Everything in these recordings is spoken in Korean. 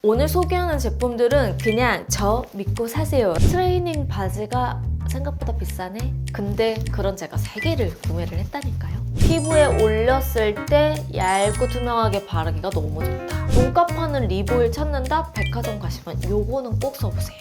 오늘 소개하는 제품들은 그냥 저 믿고 사세요. 트레이닝 바지가 생각보다 비싸네? 근데 그런 제가 3개를 구매를 했다니까요. 피부에 올렸을 때 얇고 투명하게 바르기가 너무 좋다. 돈값 하는 립오일 찾는다? 백화점 가시면 요거는 꼭 써보세요.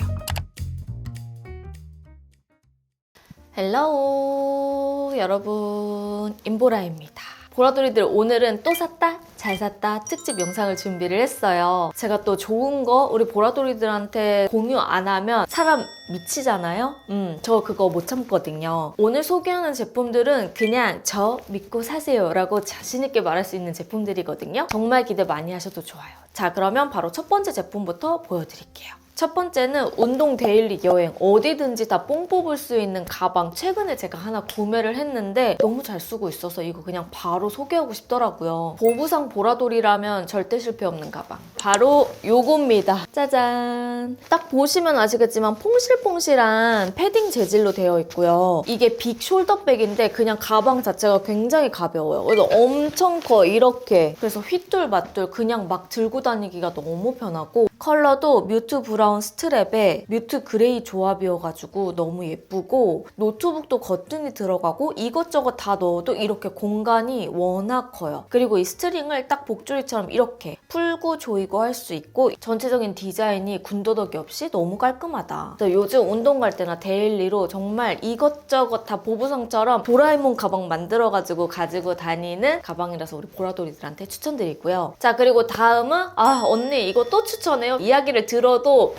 헬로우 여러분, 임보라입니다. 보라돌이들, 오늘은 또 샀다? 잘 샀다 특집 영상을 준비를 했어요. 제가 또 좋은 거 우리 보라돌이들한테 공유 안 하면 사람 미치잖아요? 저 그거 못 참거든요. 오늘 소개하는 제품들은 그냥 저 믿고 사세요 라고 자신있게 말할 수 있는 제품들이거든요. 정말 기대 많이 하셔도 좋아요. 자, 그러면 바로 첫 번째 제품부터 보여드릴게요. 첫 번째는 운동 데일리 여행 어디든지 다 뽕 뽑을 수 있는 가방. 최근에 제가 하나 구매를 했는데 너무 잘 쓰고 있어서 이거 그냥 바로 소개하고 싶더라고요. 보부상 보라돌이라면 절대 실패 없는 가방. 바로 요겁니다. 짜잔. 딱 보시면 아시겠지만 퐁실퐁실한 패딩 재질로 되어 있고요. 이게 빅 숄더백인데 그냥 가방 자체가 굉장히 가벼워요. 그래서 엄청 커, 이렇게. 그래서 휘뚤마뚤 그냥 막 들고 다니기가 너무 편하고, 컬러도 뮤트 브라운 스트랩에 뮤트 그레이 조합이어가지고 너무 예쁘고, 노트북도 거뜬히 들어가고 이것저것 다 넣어도 이렇게 공간이 워낙 커요. 그리고 이 스트링을 딱 복조리처럼 이렇게 풀고 조이고 할 수 있고, 전체적인 디자인이 군더더기 없이 너무 깔끔하다. 요즘 운동 갈 때나 데일리로 정말 이것저것 다 보부상처럼 도라에몽 가방 만들어가지고 가지고 다니는 가방이라서 우리 보라돌이들한테 추천드리고요. 자, 그리고 다음은 언니 이거 또 추천해요. 이야기를 들어도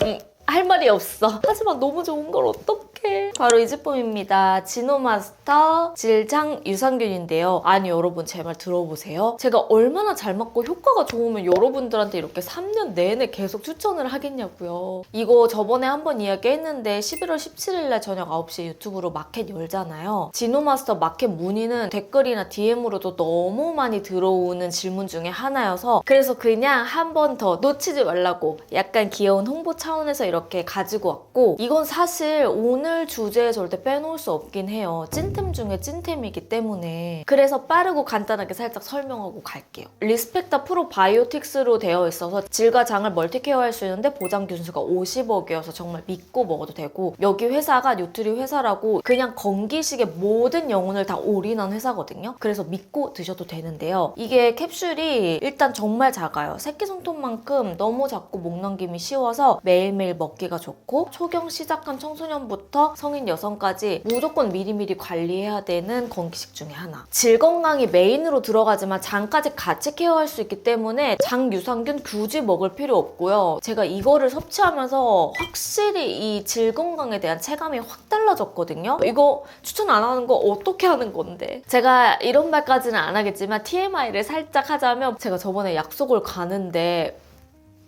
할 말이 없어. 하지만 너무 좋은 걸 어떡해. 바로 이 제품입니다. 지노마스터 질장 유산균인데요. 아니 여러분, 제 말 들어보세요. 제가 얼마나 잘 맞고 효과가 좋으면 여러분들한테 이렇게 3년 내내 계속 추천을 하겠냐고요. 이거 저번에 한번 이야기했는데 11월 17일날 저녁 9시에 유튜브로 마켓 열잖아요. 지노마스터 마켓 문의는 댓글이나 DM으로도 너무 많이 들어오는 질문 중에 하나여서, 그래서 그냥 한 번 더 놓치지 말라고 약간 귀여운 홍보 차원에서 이렇게 가지고 왔고, 이건 사실 오늘 주제에 절대 빼놓을 수 없긴 해요. 찐템 중에 찐템이기 때문에. 그래서 빠르고 간단하게 살짝 설명하고 갈게요. 리스펙타 프로바이오틱스로 되어 있어서 질과 장을 멀티케어할 수 있는데 보장 균수가 50억이어서 정말 믿고 먹어도 되고, 여기 회사가 뉴트리 회사라고 그냥 건기식의 모든 영혼을 다 올인한 회사거든요. 그래서 믿고 드셔도 되는데요. 이게 캡슐이 일단 정말 작아요. 새끼손톱만큼 너무 작고 목 넘김이 쉬워서 매일매일 먹기가 좋고, 초경 시작한 청소년부터 성인 여성까지 무조건 미리미리 관리해야 되는 건기식 중에 하나. 질 건강이 메인으로 들어가지만 장까지 같이 케어할 수 있기 때문에 장 유산균 굳이 먹을 필요 없고요. 제가 이거를 섭취하면서 확실히 이 질 건강에 대한 체감이 확 달라졌거든요. 이거 추천 안 하는 거 어떻게 하는 건데. 제가 이런 말까지는 안 하겠지만 TMI를 살짝 하자면, 제가 저번에 약속을 가는데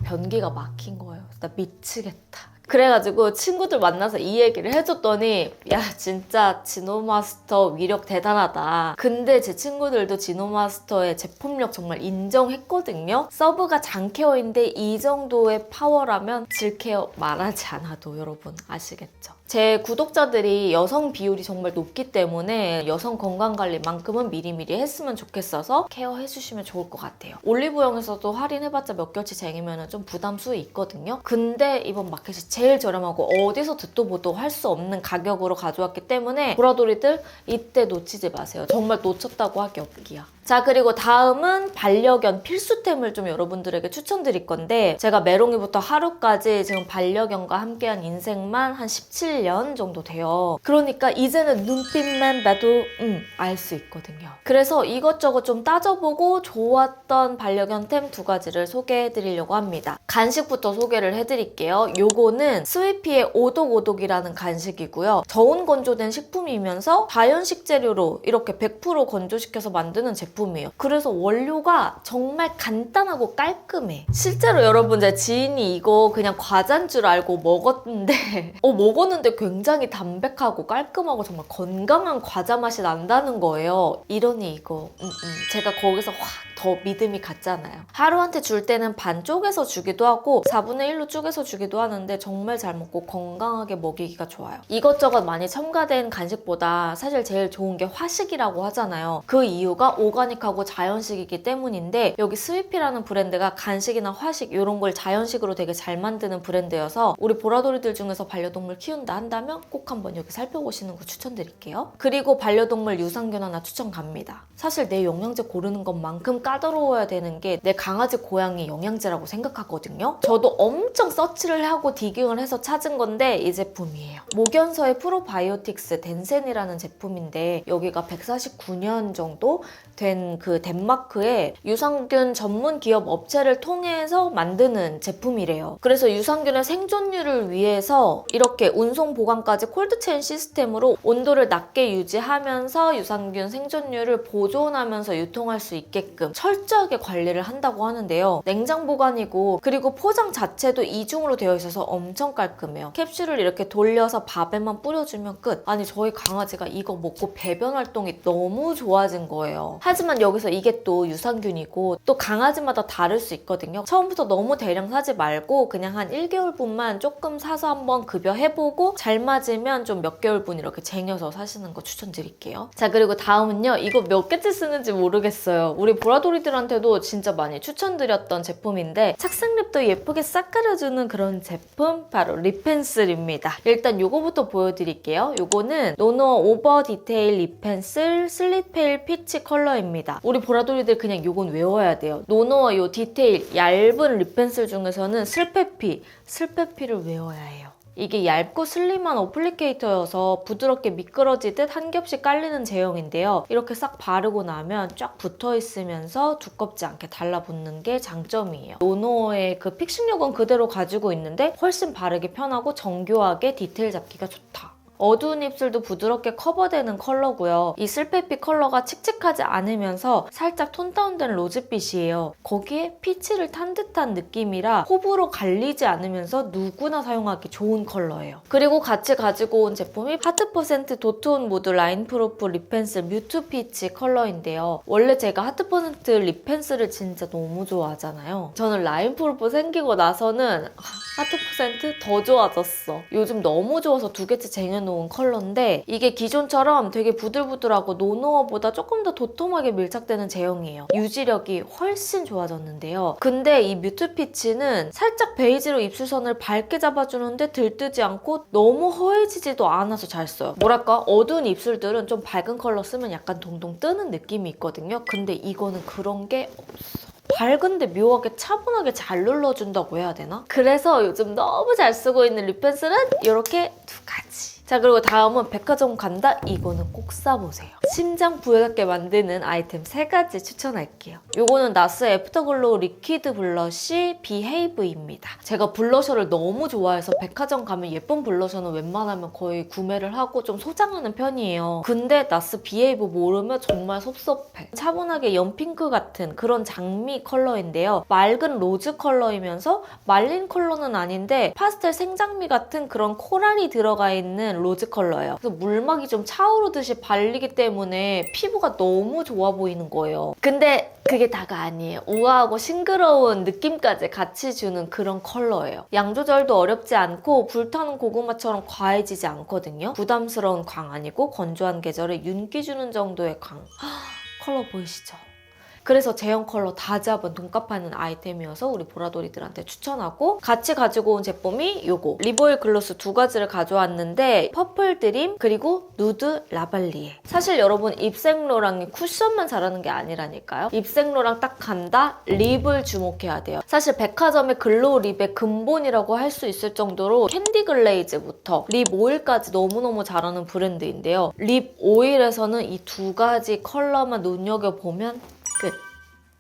변기가 막힌 거예요. 나 미치겠다. 그래가지고 친구들 만나서 이 얘기를 해줬더니, 야 진짜 지노마스터 위력 대단하다. 근데 제 친구들도 지노마스터의 제품력 정말 인정했거든요. 서브가 장 케어인데 이 정도의 파워라면 질 케어 말하지 않아도 여러분 아시겠죠? 제 구독자들이 여성 비율이 정말 높기 때문에 여성 건강관리만큼은 미리미리 했으면 좋겠어서 케어해주시면 좋을 것 같아요. 올리브영에서도 할인해봤자 몇 개월치 쟁이면 좀 부담수에 있거든요. 근데 이번 마켓이 제일 저렴하고 어디서 듣도 보도 할 수 없는 가격으로 가져왔기 때문에 보라돌이들 이때 놓치지 마세요. 정말 놓쳤다고 하기 없기야. 자, 그리고 다음은 반려견 필수템을 좀 여러분들에게 추천드릴 건데, 제가 메롱이부터 하루까지 지금 반려견과 함께한 인생만 한 17년 정도 돼요. 그러니까 이제는 눈빛만 봐도 알 수 있거든요. 그래서 이것저것 좀 따져보고 좋았던 반려견템 2가지를 소개해드리려고 합니다. 간식부터 소개를 해드릴게요. 요거는 스위피의 오독오독이라는 간식이고요. 저온 건조된 식품이면서 자연식 재료로 이렇게 100% 건조시켜서 만드는 제품이에요. 그래서 원료가 정말 간단하고 깔끔해. 실제로 여러분, 제 지인이 이거 그냥 과자인 줄 알고 먹었는데 먹었는데 굉장히 담백하고 깔끔하고 정말 건강한 과자 맛이 난다는 거예요. 이러니 이거 제가 거기서 확 더 믿음이 갔잖아요. 하루한테 줄 때는 반 쪼개서 주기도 하고 4분의 1로 쪼개서 주기도 하는데 정말 잘 먹고 건강하게 먹이기가 좋아요. 이것저것 많이 첨가된 간식보다 사실 제일 좋은 게 화식이라고 하잖아요. 그 이유가 오가닉하고 자연식이기 때문인데 여기 스위피라는 브랜드가 간식이나 화식 이런 걸 자연식으로 되게 잘 만드는 브랜드여서 우리 보라돌이들 중에서 반려동물 키운다 한다면 꼭 한번 여기 살펴보시는 거 추천드릴게요. 그리고 반려동물 유산균 하나 추천 갑니다. 사실 내 영양제 고르는 것만큼 까다로워야 되는 게 내 강아지 고양이 영양제라고 생각하거든요. 저도 엄청 서치를 하고 디깅을 해서 찾은 건데 이 제품이에요. 모견서의 프로바이오틱스 덴센이라는 제품인데 여기가 149년 정도 된 그 덴마크의 유산균 전문 기업 업체를 통해서 만드는 제품이래요. 그래서 유산균의 생존율을 위해서 이렇게 운송 보관까지 콜드체인 시스템으로 온도를 낮게 유지하면서 유산균 생존율을 보존하면서 유통할 수 있게끔 철저하게 관리를 한다고 하는데요. 냉장 보관이고 그리고 포장 자체도 이중으로 되어 있어서 엄청 깔끔해요. 캡슐을 이렇게 돌려서 밥에만 뿌려주면 끝. 아니 저희 강아지가 이거 먹고 배변 활동이 너무 좋아진 거예요. 하지만 여기서 이게 또 유산균이고 또 강아지마다 다를 수 있거든요. 처음부터 너무 대량 사지 말고 그냥 한 1개월분만 조금 사서 한번 급여해보고 잘 맞으면 좀 몇 개월분 이렇게 쟁여서 사시는 거 추천드릴게요. 자, 그리고 다음은요. 이거 몇 개째 쓰는지 모르겠어요. 우리 보라돌이들한테도 진짜 많이 추천드렸던 제품인데 착색립도 예쁘게 싹 가려주는 그런 제품 바로 립펜슬입니다. 일단 요거부터 보여드릴게요. 요거는 노노 오버 디테일 립펜슬 슬릿 페일 피치 컬러입니다. 우리 보라돌이들 그냥 요건 외워야 돼요. 노노와 요 디테일 얇은 립펜슬 중에서는 슬페피를 외워야 해요. 이게 얇고 슬림한 어플리케이터여서 부드럽게 미끄러지듯 한 겹씩 깔리는 제형인데요. 이렇게 싹 바르고 나면 쫙 붙어있으면서 두껍지 않게 달라붙는 게 장점이에요. 노노의 그 픽싱력은 그대로 가지고 있는데 훨씬 바르기 편하고 정교하게 디테일 잡기가 좋다. 어두운 입술도 부드럽게 커버되는 컬러고요. 이 슬페피 컬러가 칙칙하지 않으면서 살짝 톤 다운된 로즈빛이에요. 거기에 피치를 탄 듯한 느낌이라 호불호 갈리지 않으면서 누구나 사용하기 좋은 컬러예요. 그리고 같이 가지고 온 제품이 하트% 도트온 무드 라인 프루프 립펜슬 뮤트 피치 컬러인데요. 원래 제가 하트% 립펜슬을 진짜 너무 좋아하잖아요. 저는 라인 프루프 생기고 나서는 하트% 더 좋아졌어. 요즘 너무 좋아서 2개째 쟁여놓은 컬러인데 이게 기존처럼 되게 부들부들하고 노노어보다 조금 더 도톰하게 밀착되는 제형이에요. 유지력이 훨씬 좋아졌는데요. 근데 이 뮤트 피치는 살짝 베이지로 입술선을 밝게 잡아주는데 들뜨지 않고 너무 허해지지도 않아서 잘 써요. 뭐랄까 어두운 입술들은 좀 밝은 컬러 쓰면 약간 동동 뜨는 느낌이 있거든요. 근데 이거는 그런 게 없어. 밝은데 묘하게 차분하게 잘 눌러준다고 해야 되나? 그래서 요즘 너무 잘 쓰고 있는 립펜슬은 이렇게 2가지. 자, 그리고 다음은 백화점 간다? 이거는 꼭 사보세요. 심장 부여잡게 만드는 아이템 3가지 추천할게요. 요거는 나스 애프터글로우 리퀴드 블러쉬 비헤이브입니다. 제가 블러셔를 너무 좋아해서 백화점 가면 예쁜 블러셔는 웬만하면 거의 구매를 하고 좀 소장하는 편이에요. 근데 나스 비헤이브 모르면 정말 섭섭해. 차분하게 연핑크 같은 그런 장미 컬러인데요. 맑은 로즈 컬러이면서 말린 컬러는 아닌데 파스텔 생장미 같은 그런 코랄이 들어가 있는 로즈 컬러예요. 그래서 물막이 좀 차오르듯이 발리기 때문에 피부가 너무 좋아 보이는 거예요. 근데 그게 다가 아니에요. 우아하고 싱그러운 느낌까지 같이 주는 그런 컬러예요. 양 조절도 어렵지 않고 불타는 고구마처럼 과해지지 않거든요. 부담스러운 광 아니고 건조한 계절에 윤기 주는 정도의 광. 컬러 보이시죠? 그래서 제형 컬러 다 잡은 돈값하는 아이템이어서 우리 보라돌이들한테 추천하고 같이 가지고 온 제품이 요거 리보일 글로스 2가지를 가져왔는데 퍼플 드림 그리고 누드 라발리에. 사실 여러분 입생로랑이 쿠션만 잘하는 게 아니라니까요. 입생로랑 딱 간다? 립을 주목해야 돼요. 사실 백화점의 글로우 립의 근본이라고 할 수 있을 정도로 캔디 글레이즈부터 립 오일까지 너무너무 잘하는 브랜드인데요. 립 오일에서는 이 2가지 컬러만 눈여겨보면 끝.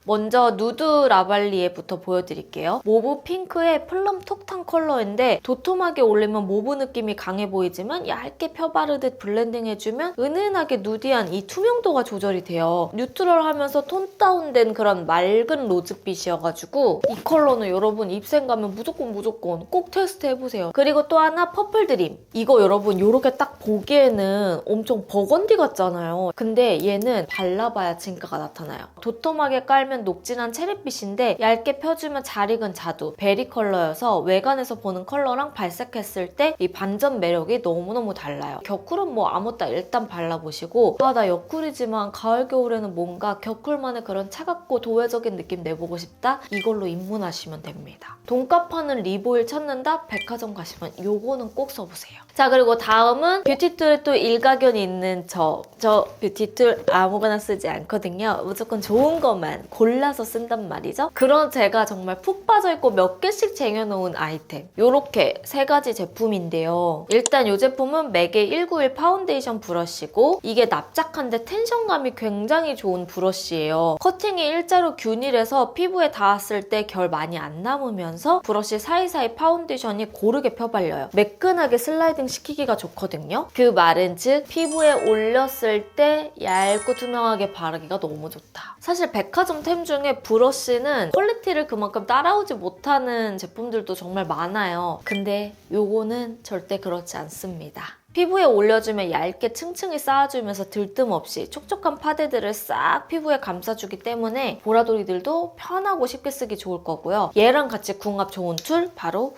먼저 누드 라발리에부터 보여드릴게요. 모브 핑크의 플럼 톡탄 컬러인데 도톰하게 올리면 모브 느낌이 강해 보이지만 얇게 펴바르듯 블렌딩해주면 은은하게 누디한 이 투명도가 조절이 돼요. 뉴트럴하면서 톤 다운된 그런 맑은 로즈빛이어가지고 이 컬러는 여러분 입생 가면 무조건 꼭 테스트 해보세요. 그리고 또 하나 퍼플 드림. 이거 여러분 이렇게 딱 보기에는 엄청 버건디 같잖아요. 근데 얘는 발라봐야 진가가 나타나요. 도톰하게 깔면 준비하면 녹진한 체리빛인데 얇게 펴주면 잘 익은 자두, 베리 컬러여서 외관에서 보는 컬러랑 발색했을 때 이 반전 매력이 너무너무 달라요. 겨쿨은 뭐 아무것도 일단 발라보시고 나 여쿨이지만 가을 겨울에는 뭔가 겨쿨만의 그런 차갑고 도회적인 느낌 내보고 싶다? 이걸로 입문하시면 됩니다. 돈값 하는 립오일 찾는다? 백화점 가시면 요거는 꼭 써보세요. 자, 그리고 다음은 뷰티툴에 또 일가견이 있는 저 뷰티툴 아무거나 쓰지 않거든요. 무조건 좋은 것만 골라서 쓴단 말이죠. 그런 제가 정말 푹 빠져있고 몇 개씩 쟁여놓은 아이템, 요렇게 3가지 제품인데요. 일단 이 제품은 맥의 191 파운데이션 브러쉬고 이게 납작한데 텐션감이 굉장히 좋은 브러쉬예요. 커팅이 일자로 균일해서 피부에 닿았을 때 결 많이 안 남으면서 브러쉬 사이사이 파운데이션이 고르게 펴발려요. 매끈하게 슬라이딩 시키기가 좋거든요. 그 말은 즉 피부에 올렸을 때 얇고 투명하게 바르기가 너무 좋다. 사실 백화점 템 중에 브러쉬는 퀄리티를 그만큼 따라오지 못하는 제품들도 정말 많아요. 근데 요거는 절대 그렇지 않습니다. 피부에 올려주면 얇게 층층이 쌓아주면서 들뜸없이 촉촉한 파데들을 싹 피부에 감싸주기 때문에 보라돌이들도 편하고 쉽게 쓰기 좋을 거고요. 얘랑 같이 궁합 좋은 툴 바로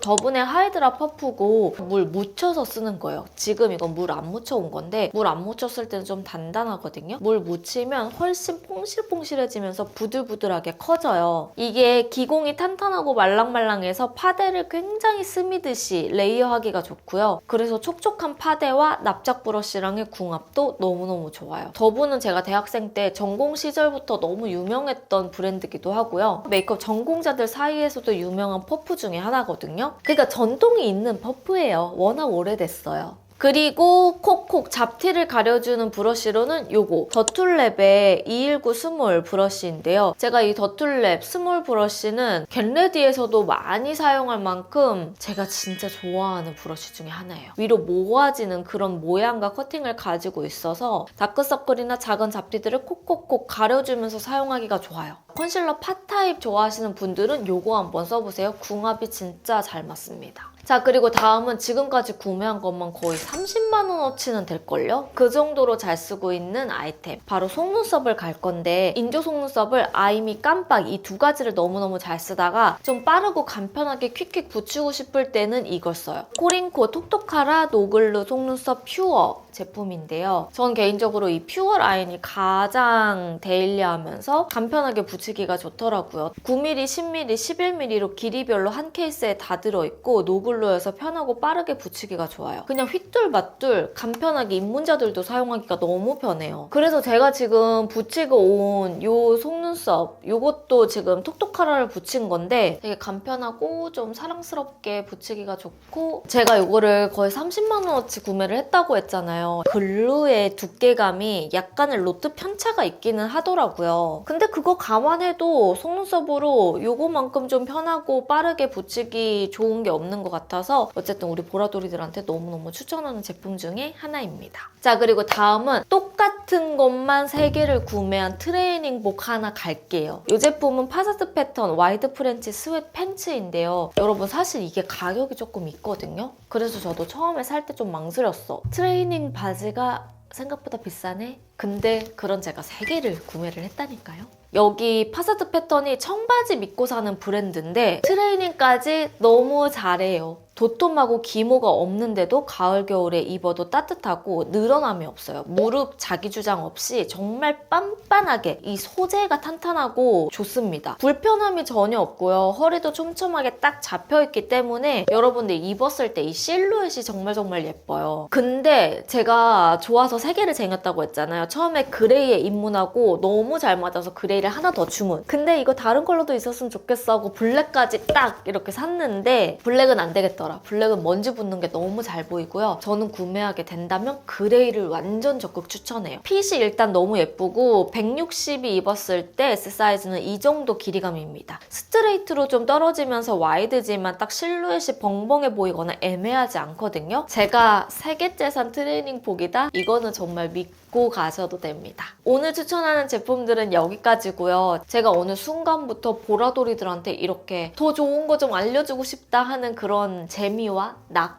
저분의 하이드라 퍼프고 물 묻혀서 쓰는 거예요. 지금 이건 물 안 묻혀온 건데 물 안 묻혔을 때는 좀 단단하거든요. 물 묻히면 훨씬 퐁실퐁실해지면서 부들부들하게 커져요. 이게 기공이 탄탄하고 말랑말랑해서 파데를 굉장히 스미듯이 레이어하기가 좋고요. 그래서 촉촉한 파데와 납작 브러쉬랑의 궁합도 너무너무 좋아요. 저분은 제가 대학생 때 전공 시절부터 너무 유명했던 브랜드기도 하고요. 메이크업 전공자들 사이에서도 유명한 퍼프 중에 하나거든요. 그러니까 전통이 있는 퍼프예요. 워낙 오래됐어요. 그리고 콕콕 잡티를 가려주는 브러쉬로는 요거 더툴랩의 219 스몰 브러쉬인데요. 제가 이 더툴랩 스몰 브러쉬는 겟레디에서도 많이 사용할 만큼 제가 진짜 좋아하는 브러쉬 중에 하나예요. 위로 모아지는 그런 모양과 커팅을 가지고 있어서 다크서클이나 작은 잡티들을 콕콕콕 가려주면서 사용하기가 좋아요. 컨실러 팟 타입 좋아하시는 분들은 요거 한번 써보세요. 궁합이 진짜 잘 맞습니다. 자, 그리고 다음은 지금까지 구매한 것만 거의 30만 원어치는 될걸요? 그 정도로 잘 쓰고 있는 아이템. 바로 속눈썹을 갈 건데 인조 속눈썹을 아이미 깜빡 이 2가지를 너무너무 잘 쓰다가 좀 빠르고 간편하게 퀵퀵 붙이고 싶을 때는 이걸 써요. 코링코 톡톡하라 노글루 속눈썹 퓨어 제품인데요. 전 개인적으로 이 퓨어 라인이 가장 데일리하면서 간편하게 붙이기가 좋더라고요. 9mm, 10mm, 11mm로 길이별로 한 케이스에 다 들어있고 노글로여서 편하고 빠르게 붙이기가 좋아요. 그냥 휘뚤마뚤 간편하게 입문자들도 사용하기가 너무 편해요. 그래서 제가 지금 붙이고 온 요 속눈썹 요것도 지금 톡톡하라를 붙인 건데 되게 간편하고 좀 사랑스럽게 붙이기가 좋고 제가 요거를 거의 30만 원어치 구매를 했다고 했잖아요. 글루의 두께감이 약간의 로트 편차가 있기는 하더라고요. 근데 그거 감안해도 속눈썹으로 요거만큼 좀 편하고 빠르게 붙이기 좋은 게 없는 것 같아서 어쨌든 우리 보라돌이들한테 너무너무 추천하는 제품 중에 하나입니다. 자, 그리고 다음은 똑같은 것만 3개를 구매한 트레이닝복 하나 갈게요. 이 제품은 파사드 패턴 와이드 프렌치 스웨트 팬츠인데요. 여러분 사실 이게 가격이 조금 있거든요. 그래서 저도 처음에 살 때 좀 망설였어. 트레이닝 바지가 생각보다 비싸네? 근데 그런 제가 3개를 구매를 했다니까요. 여기 파사드 패턴이 청바지 믿고 사는 브랜드인데 트레이닝까지 너무 잘해요. 도톰하고 기모가 없는데도 가을 겨울에 입어도 따뜻하고 늘어남이 없어요. 무릎 자기 주장 없이 정말 빤빤하게 이 소재가 탄탄하고 좋습니다. 불편함이 전혀 없고요. 허리도 촘촘하게 딱 잡혀있기 때문에 여러분들 입었을 때 이 실루엣이 정말 예뻐요. 근데 제가 좋아서 3개를 쟁였다고 했잖아요. 처음에 그레이에 입문하고 너무 잘 맞아서 그레이를 하나 더 주문. 근데 이거 다른 컬러도 있었으면 좋겠어 하고 블랙까지 딱 이렇게 샀는데 블랙은 안 되겠더라. 블랙은 먼지 붙는 게 너무 잘 보이고요. 저는 구매하게 된다면 그레이를 완전 적극 추천해요. 핏이 일단 너무 예쁘고 160이 입었을 때 S 사이즈는 이 정도 길이감입니다. 스트레이트로 좀 떨어지면서 와이드지만 딱 실루엣이 벙벙해 보이거나 애매하지 않거든요. 제가 3개째 산 트레이닝복이다? 이거는 정말 믿고 가셔도 됩니다. 오늘 추천하는 제품들은 여기까지고요. 제가 어느 순간부터 보라돌이들한테 이렇게 더 좋은 거 좀 알려주고 싶다 하는 그런 재미와 낙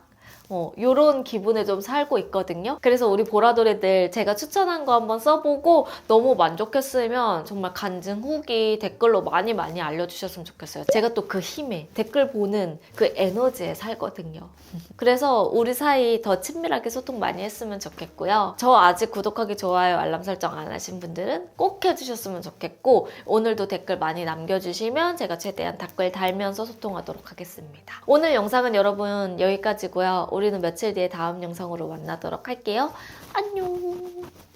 요런 기분에 좀 살고 있거든요. 그래서 우리 보라돌이들 제가 추천한 거 한번 써보고 너무 만족했으면 정말 간증 후기 댓글로 많이 알려주셨으면 좋겠어요. 제가 또 그 힘에 댓글 보는 그 에너지에 살거든요. 그래서 우리 사이 더 친밀하게 소통 많이 했으면 좋겠고요. 저 아직 구독하기, 좋아요, 알람 설정 안 하신 분들은 꼭 해주셨으면 좋겠고, 오늘도 댓글 많이 남겨주시면 제가 최대한 댓글 달면서 소통하도록 하겠습니다. 오늘 영상은 여러분 여기까지고요. 우리는 며칠 뒤에 다음 영상으로 만나도록 할게요. 안녕.